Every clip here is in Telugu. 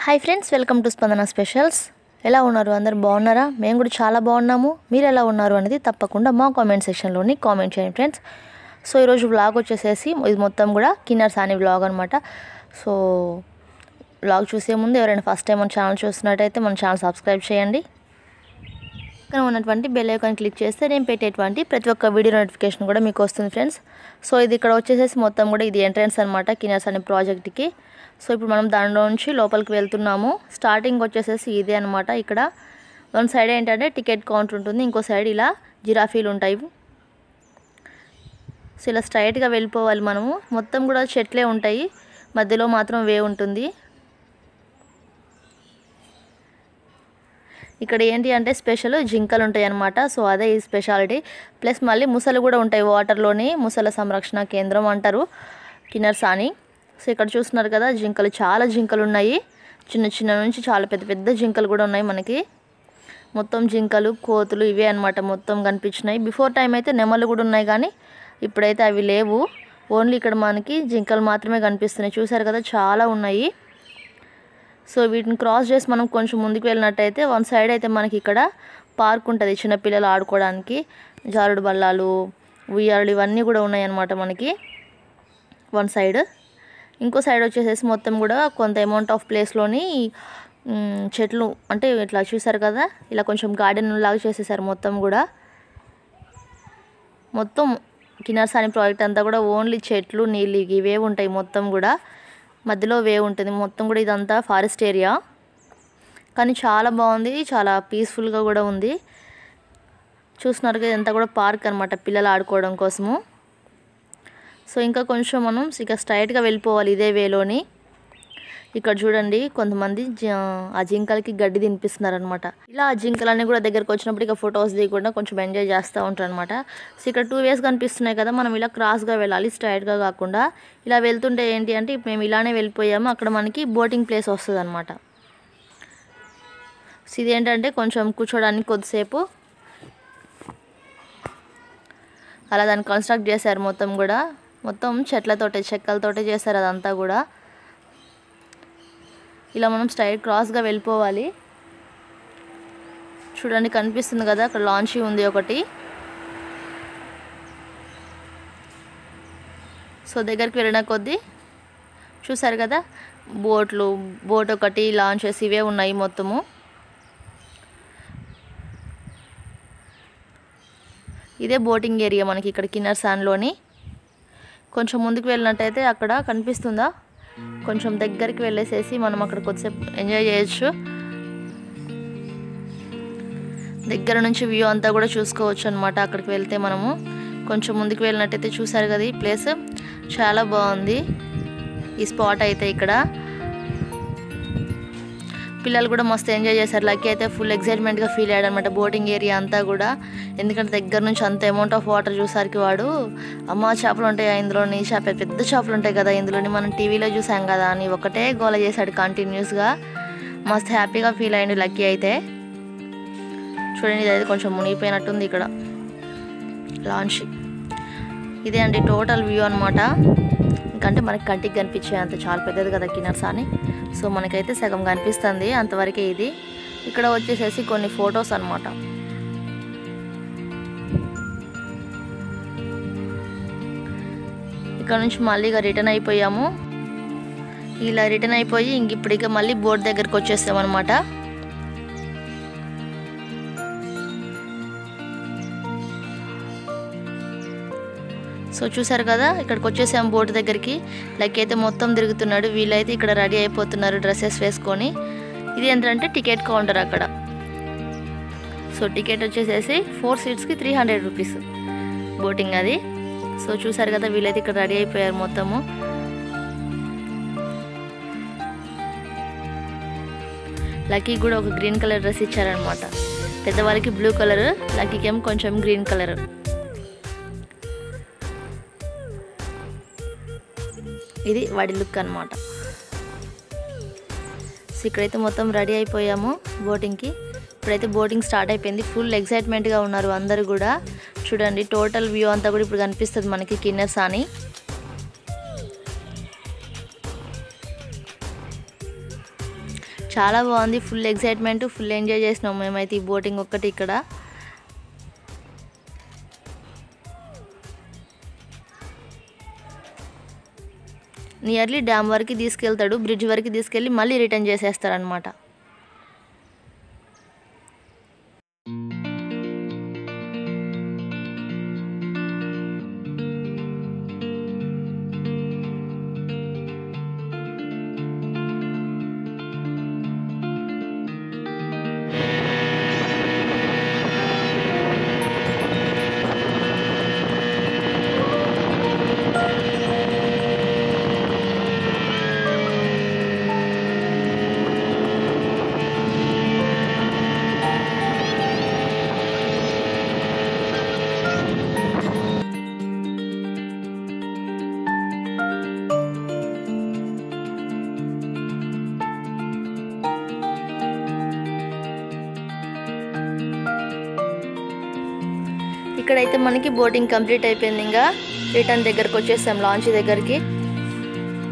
హాయ్ ఫ్రెండ్స్, వెల్కమ్ టు స్పందన స్పెషల్స్. ఎలా ఉన్నారు? అందరు బాగున్నారా? మేము కూడా చాలా బాగున్నాము. మీరు ఎలా ఉన్నారు అనేది తప్పకుండా మా కామెంట్ సెక్షన్లోని కామెంట్ చేయండి ఫ్రెండ్స్. సో ఈరోజు వ్లాగ్ వచ్చేసేసి ఇది మొత్తం కూడా కిన్నర్ సాని వ్లాగ్ అనమాట. సో వ్లాగ్ చూసే ముందు ఎవరైనా ఫస్ట్ టైం మన ఛానల్ చూస్తున్నట్టయితే మన ఛానల్ సబ్స్క్రైబ్ చేయండి. పక్కన ఉన్నటువంటి బెల్ ఐకాన్ క్లిక్ చేస్తే నేను పెట్టేటువంటి ప్రతి ఒక్క వీడియో నోటిఫికేషన్ కూడా మీకు వస్తుంది ఫ్రెండ్స్. సో ఇది ఇక్కడ వచ్చేసేసి మొత్తం కూడా ఇది ఎంట్రన్స్ అనమాట కిన్నర్ సాని ప్రాజెక్ట్కి. సో ఇప్పుడు మనం దానిలో నుంచి లోపలికి వెళ్తున్నాము. స్టార్టింగ్ వచ్చేసేసి ఇదే అనమాట. ఇక్కడ వన్ సైడ్ ఏంటంటే టికెట్ కౌంటర్ ఉంటుంది, ఇంకో సైడ్ ఇలా జిరాఫీలు ఉంటాయి. సో ఇలా స్ట్రైట్గా వెళ్ళిపోవాలి మనము. మొత్తం కూడా చెట్లే ఉంటాయి, మధ్యలో మాత్రం వే ఉంటుంది. ఇక్కడ ఏంటి అంటే స్పెషల్ జింకలు ఉంటాయి అన్నమాట. సో అదే ఈ స్పెషాలిటీ. ప్లస్ మళ్ళీ ముసలు కూడా ఉంటాయి వాటర్లోని. ముసల సంరక్షణ కేంద్రం అంటారు కిన్నర్ సాని. సో ఇక్కడ చూస్తున్నారు కదా జింకలు, చాలా జింకలు ఉన్నాయి. చిన్న చిన్న నుంచి చాలా పెద్ద పెద్ద జింకలు కూడా ఉన్నాయి మనకి. మొత్తం జింకలు, కోతులు ఇవే అనమాట మొత్తం కనిపించినాయి. బిఫోర్ టైం అయితే నెమలు కూడా ఉన్నాయి, కానీ ఇప్పుడైతే అవి లేవు. ఓన్లీ ఇక్కడ మనకి జింకలు మాత్రమే కనిపిస్తున్నాయి. చూసారు కదా చాలా ఉన్నాయి. సో వీటిని క్రాస్ చేసి మనం కొంచెం ముందుకు వెళ్ళినట్టయితే వన్ సైడ్ అయితే మనకి ఇక్కడ పార్క్ ఉంటుంది, చిన్నపిల్లలు ఆడుకోవడానికి. జారుడు బల్లాలు, ఉయ్యాలు ఇవన్నీ కూడా ఉన్నాయి అన్నమాట మనకి వన్ సైడ్. ఇంకో సైడ్ వచ్చేసేసి మొత్తం కూడా కొంత అమౌంట్ ఆఫ్ ప్లేస్లోని చెట్లు అంటే ఇట్లా చూసారు కదా, ఇలా కొంచెం గార్డెన్ లాగా చేసేసారు మొత్తం కూడా. మొత్తం కిన్నర్ సాని ప్రాజెక్ట్ అంతా కూడా ఓన్లీ చెట్లు, నీళ్ళు ఇవే ఉంటాయి మొత్తం కూడా. మధ్యలో వే ఉంటుంది. మొత్తం కూడా ఇదంతా ఫారెస్ట్ ఏరియా, కానీ చాలా బాగుంది, చాలా పీస్ఫుల్గా కూడా ఉంది. చూస్తున్నారు కదా ఇదంతా కూడా పార్క్ అనమాట పిల్లలు ఆడుకోవడం కోసము. సో ఇంకా కొంచెం మనం ఇక స్ట్రైట్గా వెళ్ళిపోవాలి ఇదే వేలోని. ఇక్కడ చూడండి కొంతమంది ఆ జింకలకి గడ్డి తినిపిస్తున్నారు అనమాట. ఇలా ఆ జింకలన్నీ కూడా దగ్గరకు వచ్చినప్పుడు ఇక ఫొటోస్ దిగకుండా కొంచెం ఎంజాయ్ చేస్తూ ఉంటారు అనమాట. సో ఇక్కడ 2 వేస్ కనిపిస్తున్నాయి కదా, మనం ఇలా క్రాస్గా వెళ్ళాలి, స్ట్రైట్గా కాకుండా. ఇలా వెళ్తుంటే ఏంటి అంటే మేము ఇలానే వెళ్ళిపోయాము, అక్కడ మనకి బోటింగ్ ప్లేస్ వస్తుంది అనమాట. సో ఇదేంటంటే కొంచెం కూర్చోడానికి కొద్దిసేపు అలా దాన్ని కన్స్ట్రక్ట్ చేశారు మొత్తం కూడా. మొత్తం చెట్లతోటే చెక్కలతోటే చేశారు అదంతా కూడా. ఇలా మనం స్ట్రైట్ క్రాస్గా వెళ్ళిపోవాలి. చూడండి కనిపిస్తుంది కదా అక్కడ లాంచీ ఉంది ఒకటి. సో దగ్గరికి వెళ్ళిన కొద్దీ చూసారు కదా బోట్ ఒకటి, లాంచెస్ ఇవే ఉన్నాయి మొత్తము. ఇదే బోటింగ్ ఏరియా మనకి ఇక్కడ కిన్నర్ సానిలోని. కొంచెం ముందుకు వెళ్ళినట్టయితే అక్కడ కనిపిస్తుందా, కొంచెం దగ్గరికి వెళ్ళేసేసి మనం అక్కడ కొద్దిసేపు ఎంజాయ్ చేయొచ్చు. దగ్గర నుంచి వ్యూ అంతా కూడా చూసుకోవచ్చు అనమాట అక్కడికి వెళ్తే మనము. కొంచెం ముందుకు వెళ్ళినట్టయితే చూసారు కదా ఈ ప్లేస్ చాలా బాగుంది ఈ స్పాట్ అయితే. ఇక్కడ పిల్లలు కూడా మస్తు ఎంజాయ్ చేశారు. లక్కీ అయితే ఫుల్ ఎక్సైట్మెంట్గా ఫీల్ అయ్యాడు అనమాట బోటింగ్ ఏరియా అంతా కూడా. ఎందుకంటే దగ్గర నుంచి అంత అమౌంట్ ఆఫ్ వాటర్ చూసారికి వాడు అమ్మ చేపలు ఉంటాయి ఇందులోని, పెద్ద చేపలు ఉంటాయి కదా ఇందులోని, మనం టీవీలో చూసాం కదా అని ఒకటే గోల చేశాడు కంటిన్యూస్గా. మస్తు హ్యాపీగా ఫీల్ అయ్యాడు లక్కీ అయితే. చూడండి ఇదైతే కొంచెం మునిగిపోయినట్టుంది ఇక్కడ లాంచ్. ఇదే అండి టోటల్ వ్యూ అనమాట. ఇంకంటే మనకి కంటికి కనిపించే అంత చాలా పెద్దది కదా కిన్నర్ సాని. సో మనకైతే సగం కనిపిస్తుంది అంతవరకే ఇది. ఇక్కడ వచ్చేసేసి కొన్ని ఫొటోస్ అనమాట. ఇక్కడ నుంచి మళ్ళీ ఇక రిటర్న్ అయిపోయాము. ఇలా రిటర్న్ అయిపోయి ఇప్పుడు ఇక మళ్ళీ బోట్ దగ్గరికి వచ్చేసాం అనమాట. సో చూసారు కదా ఇక్కడికి వచ్చేసాము బోట్ దగ్గరికి. లైక్ అయితే మొత్తం తిరుగుతున్నాడు, వీళ్ళైతే ఇక్కడ రెడీ అయిపోతున్నారు డ్రెస్సెస్ వేసుకొని. ఇది ఏంటంటే టికెట్ కౌంటర్ అక్కడ. సో టికెట్ వచ్చేసేసి 4 సీట్స్కి 300 రూపీస్ బోటింగ్ అది. సో చూసారు కదా వీళ్ళైతే ఇక్కడ రెడీ అయిపోయారు మొత్తము. లక్కీకి కూడా ఒక గ్రీన్ కలర్ డ్రెస్ ఇచ్చారనమాట. పెద్దవాళ్ళకి బ్లూ కలర్, లక్కీకి ఏమో కొంచెం గ్రీన్ కలర్. ఇది వాడి లుక్ అనమాట. సో ఇక్కడైతే మొత్తం రెడీ అయిపోయాము బోటింగ్కి. ఇప్పుడైతే బోటింగ్ స్టార్ట్ అయిపోయింది. ఫుల్ ఎక్సైట్మెంట్గా ఉన్నారు అందరూ కూడా. చూడండి టోటల్ వ్యూ అంతా కూడా ఇప్పుడు కనిపిస్తుంది మనకి కిన్నర్ సాని. చాలా బాగుంది, ఫుల్ ఎక్సైట్మెంట్, ఫుల్ ఎంజాయ్ చేసినాం మేమైతే ఈ బోటింగ్ ఒక్కటి ఇక్కడ. నియర్లీ డ్యామ్ వరకు తీసుకెళ్తాడు, బ్రిడ్జ్ వరకు తీసుకెళ్ళి మళ్ళీ రిటర్న్ చేసేస్తారనమాట. ఇక్కడైతే మనకి బోటింగ్ కంప్లీట్ అయిపోయింది. ఇంకా రిటర్న్ దగ్గరకు వచ్చేసాం, లాంచ్ దగ్గరికి,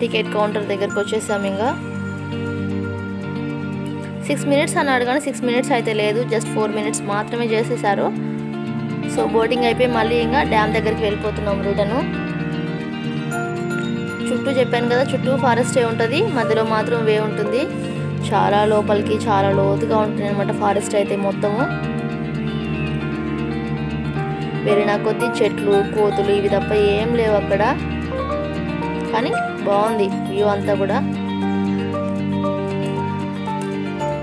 టికెట్ కౌంటర్ దగ్గరకు వచ్చేసాం. ఇంకా 6 minutes అన్నాడు కానీ 6 minutes అయితే లేదు, జస్ట్ 4 minutes మాత్రమే చేసేసారు. సో బోటింగ్ అయిపోయి మళ్ళీ ఇంకా డ్యామ్ దగ్గరికి వెళ్ళిపోతున్నాం రిటర్ను. చుట్టూ చెప్పాను కదా, చుట్టూ ఫారెస్టే ఉంటుంది, మధ్యలో మాత్రం వే ఉంటుంది. చాలా లోపలికి చాలా లోతుగా ఉంటుంది అనమాట ఫారెస్ట్ అయితే మొత్తము. వెళ్ళిన కొద్ది చెట్లు, కోతులు ఇవి తప్ప ఏం లేవు అక్కడ. కానీ బాగుంది వ్యూ అంతా కూడా.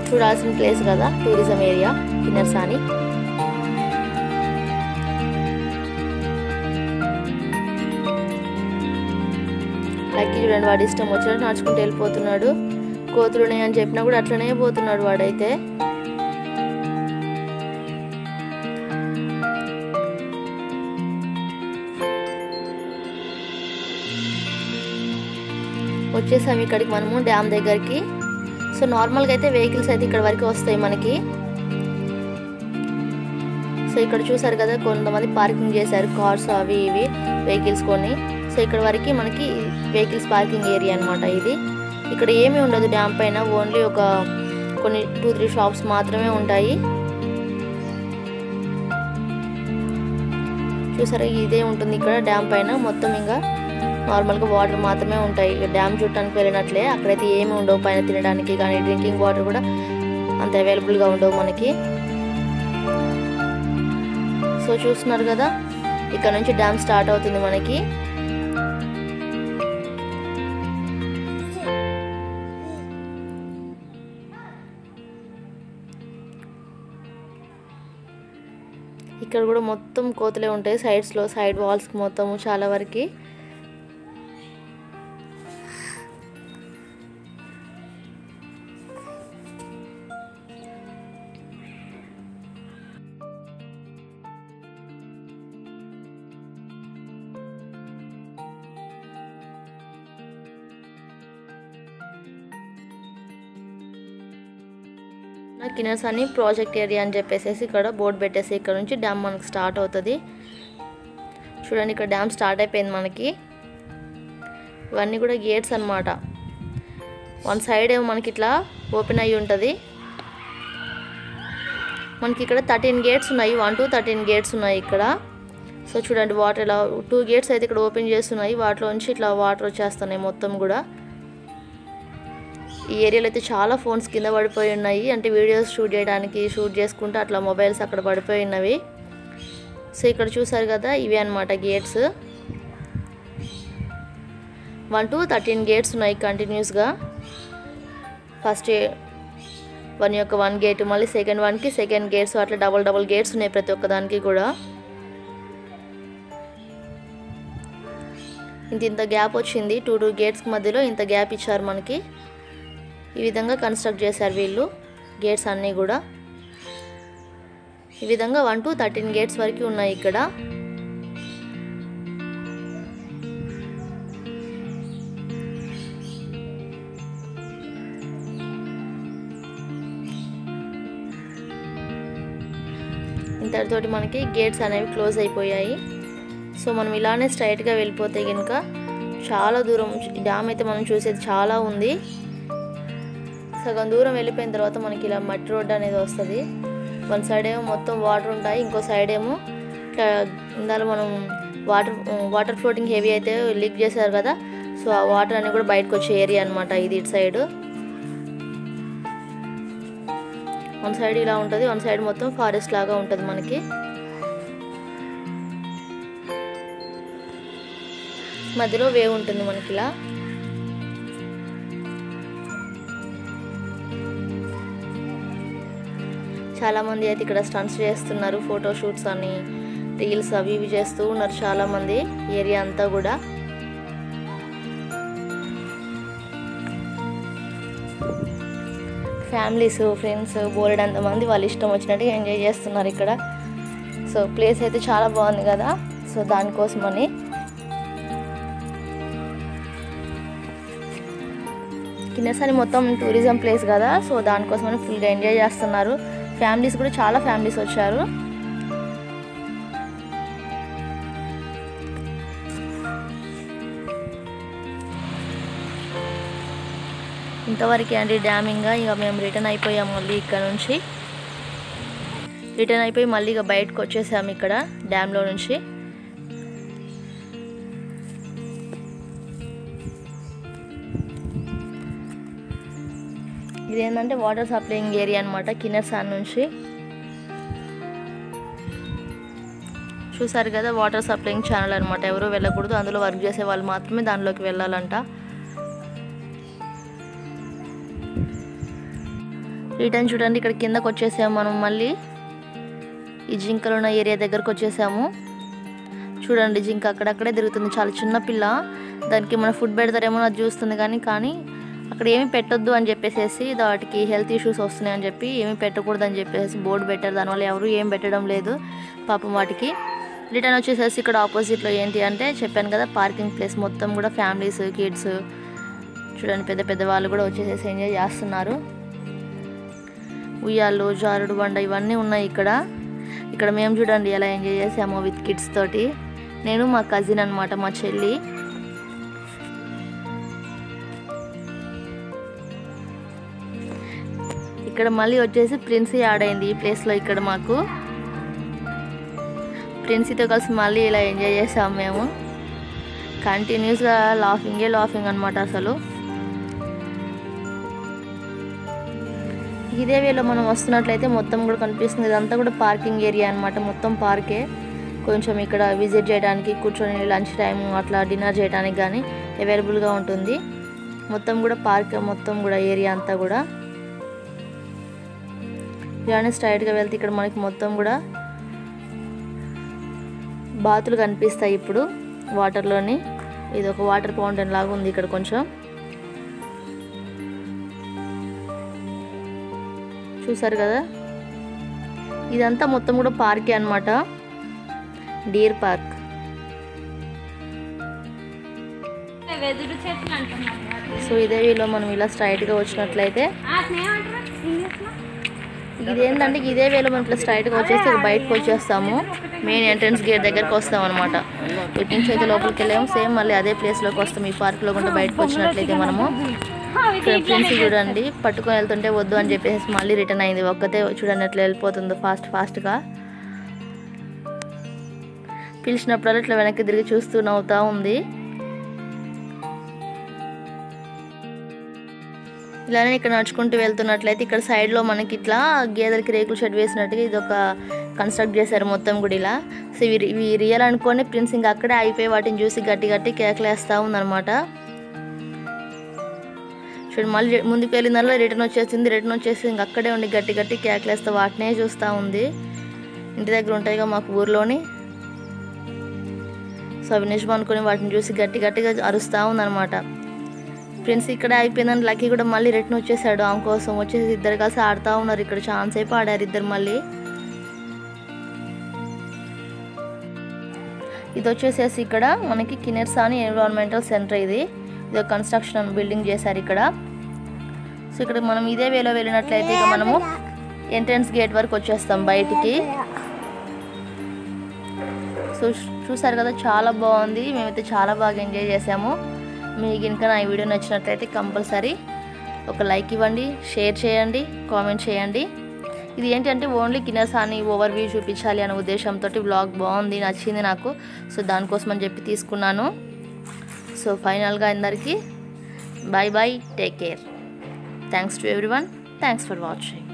చూడాల్సిన ప్లేస్ కదా, టూరిజం ఏరియా కిన్నెర్ సాని. లక్కీ చూడండి, వాడి ఇష్టం వచ్చినట్టు నడుచుకుంటూ వెళ్ళిపోతున్నాడు. కోతులు ఉన్నాయని చెప్పినా కూడా అట్లనే పోతున్నాడు వాడైతే. వచ్చేసాము ఇక్కడికి మనము డ్యామ్ దగ్గరికి. సో నార్మల్గా అయితే వెహికల్స్ అయితే ఇక్కడ వరకు వస్తాయి మనకి. సో ఇక్కడ చూసారు కదా, కొంతమంది పార్కింగ్ చేశారు కార్స్ అవి ఇవి వెహికల్స్ కొన్ని. సో ఇక్కడ వరకు మనకి వెహికల్స్ పార్కింగ్ ఏరియా అనమాట ఇది. ఇక్కడ ఏమీ ఉండదు డ్యామ్ పైన, ఓన్లీ ఒక కొన్ని 2-3 షాప్స్ మాత్రమే ఉంటాయి. చూసారా, ఇదే ఉంటుంది ఇక్కడ డ్యామ్ పైన మొత్తం. ఇంకా నార్మల్గా వాటర్ మాత్రమే ఉంటాయి. డ్యామ్ చూడటానికి వెళ్ళినట్లే, అక్కడైతే ఏమి ఉండవు పైన తినడానికి కానీ, డ్రింకింగ్ వాటర్ కూడా అంత అవైలబుల్గా ఉండవు మనకి. సో చూస్తున్నారు కదా, ఇక్కడ నుంచి డ్యామ్ స్టార్ట్ అవుతుంది మనకి. ఇక్కడ కూడా మొత్తం కోతులే ఉంటాయి సైడ్స్లో, సైడ్ వాల్స్కి మొత్తము చాలా వరకు. కిన్నెర్ సాని ప్రాజెక్ట్ ఏరియా అని చెప్పేసి ఇక్కడ బోర్డు పెట్టేసి ఇక్కడ నుంచి డ్యామ్ మనకి స్టార్ట్ అవుతుంది. చూడండి, ఇక్కడ డ్యామ్ స్టార్ట్ అయిపోయింది మనకి. ఇవన్నీ కూడా గేట్స్ అన్నమాట. వన్ సైడ్ ఏమో మనకి ఇట్లా ఓపెన్ అయ్యి ఉంటుంది. మనకి ఇక్కడ 13 గేట్స్ ఉన్నాయి, 1 to 13 గేట్స్ ఉన్నాయి ఇక్కడ. సో చూడండి, వాటర్ ఇలా 2 గేట్స్ అయితే ఇక్కడ ఓపెన్ చేస్తున్నాయి, వాటిలోంచి ఇట్లా వాటర్ వచ్చేస్తున్నాయి మొత్తం కూడా. ఈ ఏరియాలో అయితే చాలా ఫోన్స్ కింద పడిపోయి ఉన్నాయి, అంటే వీడియోస్ షూట్ చేసుకుంటే అట్లా మొబైల్స్ అక్కడ పడిపోయి ఉన్నవి. సో ఇక్కడ చూసారు కదా, ఇవి అన్నమాట గేట్స్. 1 to 13 గేట్స్ ఉన్నాయి కంటిన్యూస్గా. ఫస్ట్ 1 గేట్, మళ్ళీ సెకండ్ 1కి సెకండ్ గేట్స్, అట్లా డబల్ గేట్స్ ఉన్నాయి ప్రతి ఒక్కదానికి కూడా. ఇంత గ్యాప్ వచ్చింది, 2 గేట్స్కి మధ్యలో ఇంత గ్యాప్ ఇచ్చారు మనకి. ఈ విధంగా కన్స్ట్రక్ట్ చేశారు వీళ్ళు గేట్స్ అన్నీ కూడా. ఈ విధంగా 1 to 13 గేట్స్ వరకు ఉన్నాయి ఇక్కడ. ఇంతటితోటి మనకి గేట్స్ అనేవి క్లోజ్ అయిపోయాయి. సో మనం ఇలానే స్ట్రైట్గా వెళ్ళిపోతే కనుక చాలా దూరం డ్యామ్ అయితే మనం చూసేది చాలా ఉంది. సగం దూరం వెళ్ళిపోయిన తర్వాత మనకి ఇలా మట్టి రోడ్డు అనేది వస్తుంది. వన్ సైడ్ ఏమో మొత్తం వాటర్ ఉంటాయి, ఇంకో సైడ్ ఏమో ఇందాక మనం వాటర్ ఫ్లోటింగ్ హెవీ అయితే లీక్ చేశారు కదా, సో ఆ వాటర్ అనేది కూడా బయటకు వచ్చే ఏరియా అనమాట ఇది. ఇటు సైడ్ వన్ సైడ్ ఇలా ఉంటుంది, వన్ సైడ్ మొత్తం ఫారెస్ట్ లాగా ఉంటుంది మనకి. మధ్యలో వేవ్ ఉంటుంది మనకి ఇలా. చాలామంది అయితే ఇక్కడ స్టంట్స్ చేస్తున్నారు, ఫోటో షూట్స్ అని, రీల్స్ అవి ఇవి చేస్తూ ఉన్నారు చాలామంది ఏరియా అంతా కూడా. ఫ్యామిలీస్, ఫ్రెండ్స్ బోలెడంతమంది వాళ్ళు ఇష్టం వచ్చినట్టుగా ఎంజాయ్ చేస్తున్నారు ఇక్కడ. సో ప్లేస్ అయితే చాలా బాగుంది కదా, సో దానికోసమని. కిన్నెరసాని మొత్తం టూరిజం ప్లేస్ కదా, సో దానికోసమని ఫుల్గా ఎంజాయ్ చేస్తున్నారు. ఫ్యామిలీస్ కూడా చాలా ఫ్యామిలీస్ వచ్చారు. ఇంతవరకే అండి డ్యామింగ్గా. ఇక మేము రిటర్న్ అయిపోయాము మళ్ళీ ఇక్కడ నుంచి. రిటర్న్ అయిపోయి మళ్ళీ ఇక బయటకు వచ్చేసాము ఇక్కడ డ్యామ్లో నుంచి. ఇదేంటంటే వాటర్ సప్లయింగ్ ఏరియా అనమాట కిన్నెరసాని నుంచి. చూసారు కదా, వాటర్ సప్లయింగ్ ఛానల్ అనమాట. ఎవరు వెళ్ళకూడదు, అందులో వర్క్ చేసే వాళ్ళు మాత్రమే దానిలోకి వెళ్ళాలంట. రిటర్న్ చూడండి, ఇక్కడ కిందకు వచ్చేసాము మనం. మళ్ళీ ఈ జింకలు ఉన్న ఏరియా దగ్గరకు వచ్చేసాము. చూడండి, జింక అక్కడక్కడే తిరుగుతుంది, చాలా చిన్న పిల్ల. దానికి మన ఫుడ్ పెడతారేమో అది చూస్తుంది, కానీ అక్కడ ఏమి పెట్టొద్దు అని చెప్పేసి, వాటికి హెల్త్ ఇష్యూస్ వస్తున్నాయని చెప్పి ఏమి పెట్టకూడదు అని చెప్పేసి బోర్డు పెట్టారు. దానివల్ల ఎవరు ఏం పెట్టడం లేదు పాపం వాటికి. రిటర్న్ వచ్చేసేసి ఇక్కడ ఆపోజిట్లో ఏంటి అంటే చెప్పాను కదా, పార్కింగ్ ప్లేస్ మొత్తం కూడా ఫ్యామిలీస్, కిడ్స్ చూడండి, పెద్ద పెద్ద వాళ్ళు కూడా వచ్చేసేసి ఎంజాయ్ చేస్తున్నారు. ఉయ్యాలు, జారుడు బండ ఇవన్నీ ఉన్నాయి ఇక్కడ. ఇక్కడ మేము చూడండి ఎలా ఎంజాయ్ చేసామో విత్ కిడ్స్ తోటి. నేను మా కజిన్ అనమాట, మా చెల్లి. ఇక్కడ మళ్ళీ వచ్చేసి ప్రిన్సీ యాడ్ అయింది ఈ ప్లేస్లో. ఇక్కడ మాకు ప్రిన్సీతో కలిసి మళ్ళీ ఇలా ఎంజాయ్ చేసాము మేము. కంటిన్యూస్గా లాఫింగ్ అనమాట అసలు. ఇదే వేలో మనం వస్తున్నట్లయితే మొత్తం కూడా కనిపిస్తుంది. ఇదంతా కూడా పార్కింగ్ ఏరియా అనమాట, మొత్తం పార్కే. కొంచెం ఇక్కడ విజిట్ చేయడానికి, కూర్చొని లంచ్ టైం అట్లా డిన్నర్ చేయడానికి కానీ అవైలబుల్గా ఉంటుంది. మొత్తం కూడా పార్క్, మొత్తం కూడా ఏరియా అంతా కూడా. ఇలానే స్ట్రైట్గా వెళ్తే ఇక్కడ మనకి మొత్తం కూడా బాతులు కనిపిస్తాయి ఇప్పుడు వాటర్లోని. ఇది ఒక వాటర్ ఫౌంటైన్ లాగా ఉంది ఇక్కడ కొంచెం. చూసారు కదా, ఇదంతా మొత్తం కూడా పార్కే అనమాట, డీర్ పార్క్. సో ఇదే వీలో మనం ఇలా స్ట్రైట్గా వచ్చినట్లయితే, ఇదేంటంటే ఇదే వేలో మనం ఇట్లా స్ట్రైట్గా వచ్చేసి బయటకు వచ్చేస్తాము. మెయిన్ ఎంట్రన్స్ గేట్ దగ్గరకు వస్తాం అనమాట. ఇటు నుంచి అయితే లోపలికి వెళ్ళాము, సేమ్ మళ్ళీ అదే ప్లేస్లోకి వస్తాం. ఈ పార్క్లో కూడా బయటకు వచ్చినట్లయితే మనము. ఇక్కడ ప్రిన్సీ చూడండి, పట్టుకొని వెళ్తుంటే వద్దు అని చెప్పేసి మళ్ళీ రిటర్న్ అయింది. ఒక్కతే చూడండి ఎట్లా వెళ్ళిపోతుందో ఫాస్ట్గా. పిలిచినప్పుడల్లా ఇట్లా వెనక్కి తిరిగి చూస్తూ నవ్వుతూ ఉంది. ఇలానే ఇక్కడ నడుచుకుంటూ వెళ్తున్నట్లయితే ఇక్కడ సైడ్లో మనకి ఇట్లా గేదెలకి రేకుల షెడ్ వేసినట్టుగా ఇది ఒక కన్స్ట్రక్ట్ చేశారు మొత్తం కూడా ఇలా. సో ఇవి రియల్ అనుకొని ప్రిన్స్ ఇంకా అక్కడే అయిపోయి వాటిని చూసి గట్టి కేకలేస్తూ ఉందన్నమాట. చూడండి, మళ్ళీ ముందుకు వెళ్ళిన రిటర్న్ వచ్చేసి ఇంక అక్కడే ఉండి గట్టి కేకలేస్తూ వాటినే చూస్తూ ఉంది. ఇంటి దగ్గర ఉంటాయిగా మాకు ఊర్లోని. సో అవి నిజం అనుకుని వాటిని చూసి గట్టిగా అరుస్తూ ఉందన్నమాట. ఫ్రెండ్స్ ఇక్కడ అయిపోయిందని లక్కీ కూడా మళ్ళీ రిటర్న్ వచ్చేసాడు. ఆమె కోసం వచ్చేసి ఇద్దరు కలిసి ఆడుతూ ఉన్నారు. ఇక్కడ ఛాన్స్ అయిపో ఆడారు ఇద్దరు మళ్ళీ. ఇది వచ్చేసేసి ఇక్కడ మనకి కిన్నెరసాని ఎన్విరాన్మెంటల్ సెంటర్. ఇది ఒక కన్స్ట్రక్షన్ బిల్డింగ్ చేశారు ఇక్కడ. సో ఇక్కడ మనం ఇదే వేలో వెళ్ళినట్లయితే ఇక మనము ఎంట్రన్స్ గేట్ వరకు వచ్చేస్తాం బయటికి. సో చూసారు కదా, చాలా బాగుంది. మేమైతే చాలా బాగా ఎంజాయ్ చేసాము. మీకు ఇంకా నా ఈ వీడియో నచ్చినట్లయితే కంపల్సరీ ఒక లైక్ ఇవ్వండి, షేర్ చేయండి, కామెంట్ చేయండి. ఇది ఏంటంటే ఓన్లీ కిన్నెరసాని ఓవర్ వ్యూ చూపించాలి అనే ఉద్దేశంతో వ్లాగ్ బాగుంది, నచ్చింది నాకు. సో దానికోసం అని చెప్పి తీసుకున్నాను. సో ఫైనల్గా అందరికీ bye bye, take care. Thanks to everyone, thanks for watching.